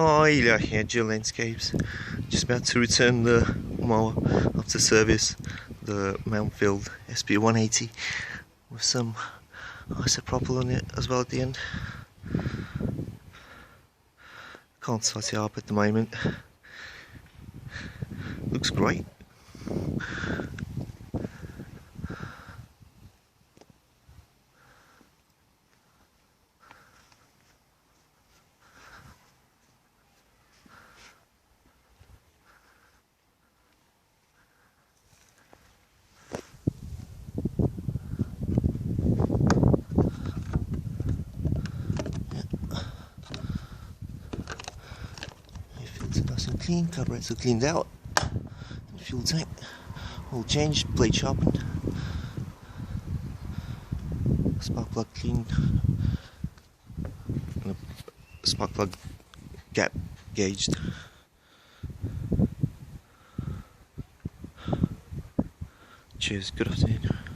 Hi, Ilya here, GIO Landscapes. Just about to return the mower after service, the Mountfield SP180, with some isopropyl on it as well at the end. Can't start it up at the moment. Looks great. Nice and clean, carburetor cleaned out, and fuel tank all changed, blade sharpened, spark plug cleaned, and a spark plug gap gauged. Cheers, good afternoon.